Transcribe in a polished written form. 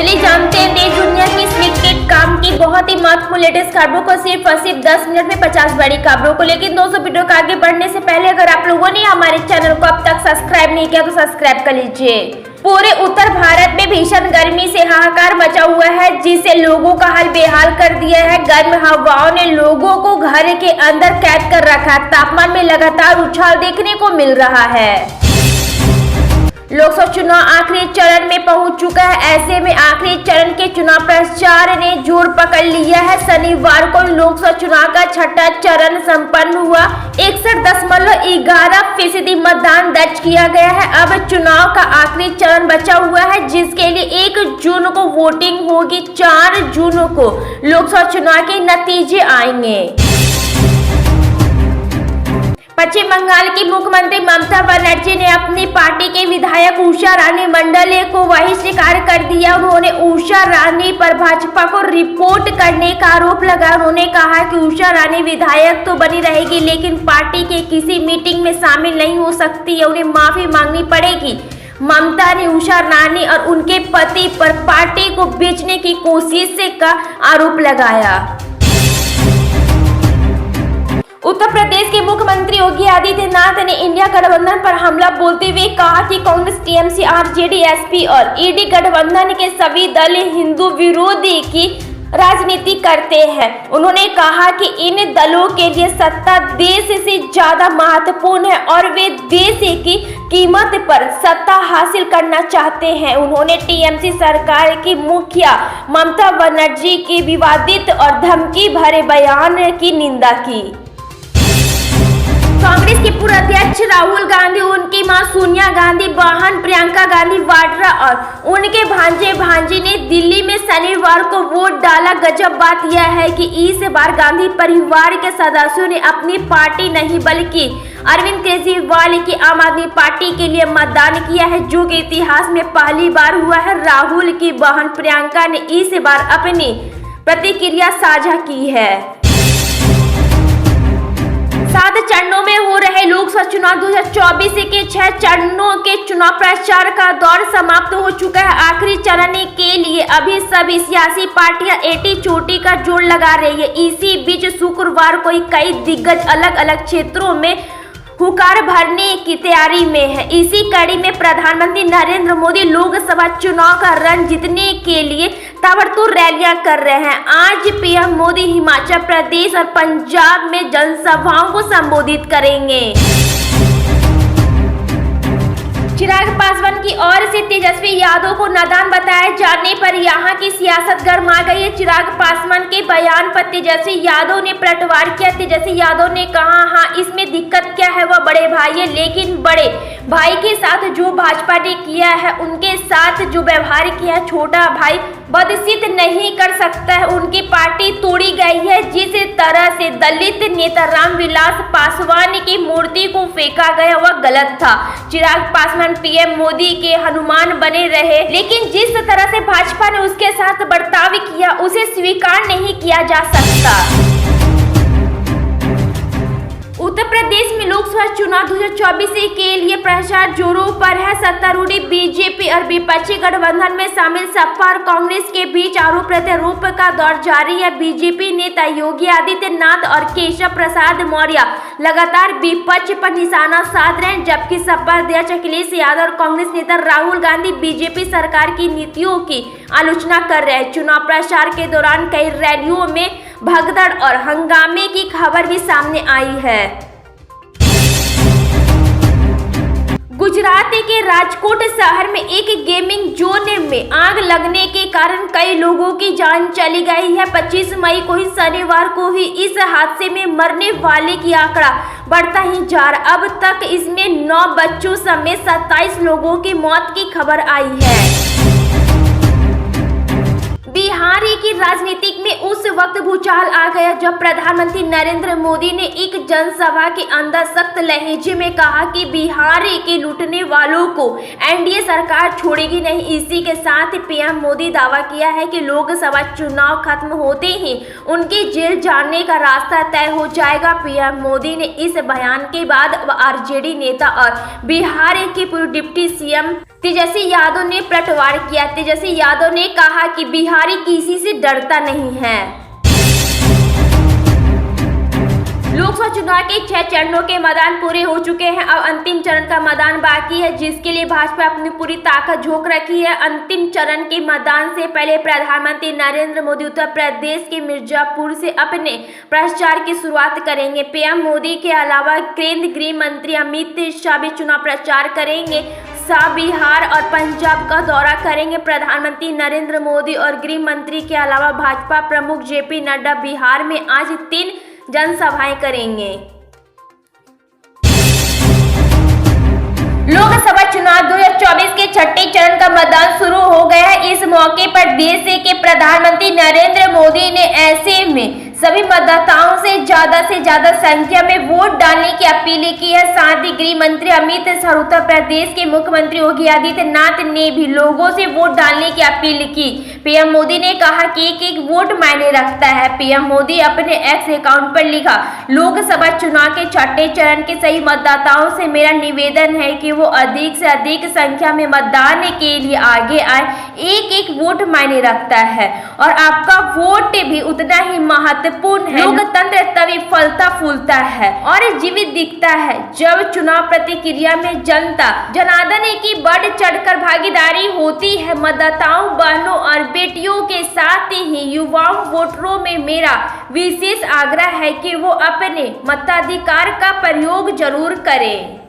चलिए जानते हैं देश दुनिया की क्रिकेट काम की बहुत ही महत्वपूर्ण लेटेस्ट खबरों को सिर्फ 10 मिनट में 50 बड़ी खबरों को। लेकिन दोस्तों वीडियो को आगे बढ़ने से पहले अगर आप लोगों ने हमारे चैनल को अब तक सब्सक्राइब नहीं किया तो सब्सक्राइब कर लीजिए। पूरे उत्तर भारत में भीषण गर्मी से हाहाकार मचा हुआ है, जिससे लोगों का हाल बेहाल कर दिया है। गर्म हवाओं ने लोगों को घर के अंदर कैद कर रखा। तापमान में लगातार उछाल देखने को मिल रहा है। लोकसभा चुनाव आखिरी चरण में पहुंच चुका है। ऐसे में आखिरी चरण के चुनाव प्रचार ने जोर पकड़ लिया है। शनिवार को लोकसभा चुनाव का छठा चरण संपन्न हुआ। 61.11% मतदान दर्ज किया गया है। अब चुनाव का आखिरी चरण बचा हुआ है, जिसके लिए 1 जून को वोटिंग होगी। 4 जून को लोकसभा चुनाव के नतीजे आएंगे। पश्चिम बंगाल की मुख्यमंत्री ममता बनर्जी ने अपनी पार्टी के विधायक उषा रानी मंडल को वही स्वीकार कर दिया। उन्होंने उषा रानी पर भाजपा को रिपोर्ट करने का आरोप लगाया। उन्होंने कहा कि उषा रानी विधायक तो बनी रहेगी, लेकिन पार्टी के किसी मीटिंग में शामिल नहीं हो सकती है। उन्हें माफी मांगनी पड़ेगी। ममता ने उषा रानी और उनके पति पर पार्टी को बेचने की कोशिश का आरोप लगाया। उत्तर प्रदेश के मुख्यमंत्री योगी आदित्यनाथ ने इंडिया गठबंधन पर हमला बोलते हुए कहा कि कांग्रेस, टीएमसी, आरजेडी, एसपी और ईडी गठबंधन के सभी दल हिंदू विरोधी की राजनीति करते हैं। उन्होंने कहा कि इन दलों के लिए सत्ता देश से ज्यादा महत्वपूर्ण है और वे देश की कीमत पर सत्ता हासिल करना चाहते हैं। उन्होंने टीएमसी सरकार की मुखिया ममता बनर्जी के विवादित और धमकी भरे बयान की निंदा की। कांग्रेस के पूर्व अध्यक्ष राहुल गांधी, उनकी मां सोनिया गांधी, बहन प्रियंका गांधी वाड्रा और उनके भांजे ने दिल्ली में शनिवार को वोट डाला। गजब बात यह है कि इस बार गांधी परिवार के सदस्यों ने अपनी पार्टी नहीं बल्कि अरविंद केजरीवाल की आम आदमी पार्टी के लिए मतदान किया है, जो कि इतिहास में पहली बार हुआ है। राहुल की बहन प्रियंका ने इस बार अपनी प्रतिक्रिया साझा की है। 7 चरणों में हो रहे लोकसभा चुनाव 2024 के 6 चरणों के चुनाव प्रचार का दौर समाप्त हो चुका है। आखिरी चरण के लिए अभी सभी सियासी पार्टियां एटी चोटी का जोर लगा रही है। इसी बीच शुक्रवार को कई दिग्गज अलग अलग क्षेत्रों में हुकार भरने की तैयारी में है। इसी कड़ी में प्रधानमंत्री नरेंद्र मोदी लोकसभा चुनाव का रण जीतने के लिए ताबड़तोड़ रैलियां कर रहे हैं। आज पीएम मोदी हिमाचल प्रदेश और पंजाब में जनसभाओं को संबोधित करेंगे। चिराग पासवान की ओर से तेजस्वी यादव को नादान बताए जाने पर यहां की सियासत गर्मा गई है। चिराग पासवान के बयान पर तेजस्वी यादव ने पलटवार किया। तेजस्वी यादव ने कहा, हाँ इसमें दिक्कत क्या है, वह बड़े भाई है, लेकिन बड़े भाई के साथ जो भाजपा ने किया है, उनके साथ जो व्यवहार किया है, छोटा भाई बदसित नहीं कर सकता है। उनकी पार्टी तोड़ी गई है। जिस तरह से दलित नेता रामविलास पासवान की मूर्ति को फेंका गया वह गलत था। चिराग पासवान पीएम मोदी के हनुमान बने रहे, लेकिन जिस तरह से भाजपा ने उसके साथ बर्ताव किया उसे स्वीकार नहीं किया जा सकता। उत्तर प्रदेश में लोकसभा चुनाव 2024 के लिए प्रचार जोरों पर है। सत्तारूढ़ बीजेपी और विपक्षी गठबंधन में शामिल सपा और कांग्रेस के बीच आरोप प्रत्यारोप का दौर जारी है। बीजेपी नेता योगी आदित्यनाथ और केशव प्रसाद मौर्य लगातार विपक्ष पर निशाना साध रहे हैं, जबकि सपा अध्यक्ष अखिलेश यादव और कांग्रेस नेता राहुल गांधी बीजेपी सरकार की नीतियों की आलोचना कर रहे हैं। चुनाव प्रचार के दौरान कई रैलियों में भगदड़ और हंगामे की खबर भी सामने आई है। गुजरात के राजकोट शहर में एक गेमिंग जोन में आग लगने के कारण कई लोगों की जान चली गई है। 25 मई को ही शनिवार को ही इस हादसे में मरने वाले की आंकड़ा बढ़ता ही जा रहा। अब तक इसमें 9 बच्चों समेत 27 लोगों की मौत की खबर आई है। बिहार की राजनीति में उस वक्त भूचाल आ गया जब प्रधानमंत्री नरेंद्र मोदी ने एक जनसभा के अंदर सख्त लहजे में कहा कि बिहार के लूटने वालों को एनडीए सरकार छोड़ेगी नहीं। इसी के साथ पीएम मोदी दावा किया है कि लोकसभा चुनाव खत्म होते ही उनके जेल जाने का रास्ता तय हो जाएगा। पीएम मोदी ने इस बयान के बाद आरजेडी नेता और बिहार के पूर्व डिप्टी सीएम तेजस्वी यादव ने पलटवार किया। तेजस्वी यादव ने कहा कि बिहारी किसी से डरता नहीं है। लोकसभा चुनाव के 6 चरणों के मतदान पूरे हो चुके हैं। अब अंतिम चरण का मतदान बाकी है, जिसके लिए भाजपा अपनी पूरी ताकत झोंक रखी है। अंतिम चरण के मतदान से पहले प्रधानमंत्री नरेंद्र मोदी उत्तर प्रदेश के मिर्जापुर से अपने प्रचार की शुरुआत करेंगे। पीएम मोदी के अलावा केंद्रीय गृह मंत्री अमित शाह भी चुनाव प्रचार करेंगे। शाह बिहार और पंजाब का दौरा करेंगे। प्रधानमंत्री नरेंद्र मोदी और गृह मंत्री के अलावा भाजपा प्रमुख जेपी नड्डा बिहार में आज 3 जनसभाएं करेंगे। लोकसभा चुनाव 2024 के छठे चरण का मतदान शुरू हो गया है। इस मौके पर देश के प्रधानमंत्री नरेंद्र मोदी ने ऐसे में सभी मतदाताओं से ज्यादा संख्या में वोट डालने की अपील की है। साथ ही गृह मंत्री अमित शाह, उत्तर प्रदेश के मुख्यमंत्री योगी आदित्यनाथ ने भी लोगों से वोट डालने की अपील की। पीएम मोदी ने कहा कि एक वोट मायने रखता है। पीएम मोदी अपने एक्स अकाउंट पर लिखा, लोकसभा चुनाव के छठे चरण के सही मतदाताओं से मेरा निवेदन है कि वो अधिक से अधिक संख्या में मतदान के लिए आगे आए। एक वोट मायने रखता है और आपका वोट भी उतना ही महत्वपूर्ण है। लोकतंत्र तभी फलता फूलता है और जीवित दिखता है जब चुनाव प्रक्रिया में जनता जनार्दन की बढ़ चढ़कर भागीदारी होती है। मतदाताओं, बहनों और बेटियों के साथ ही युवाओं वोटरों में मेरा विशेष आग्रह है कि वो अपने मताधिकार का प्रयोग जरूर करें।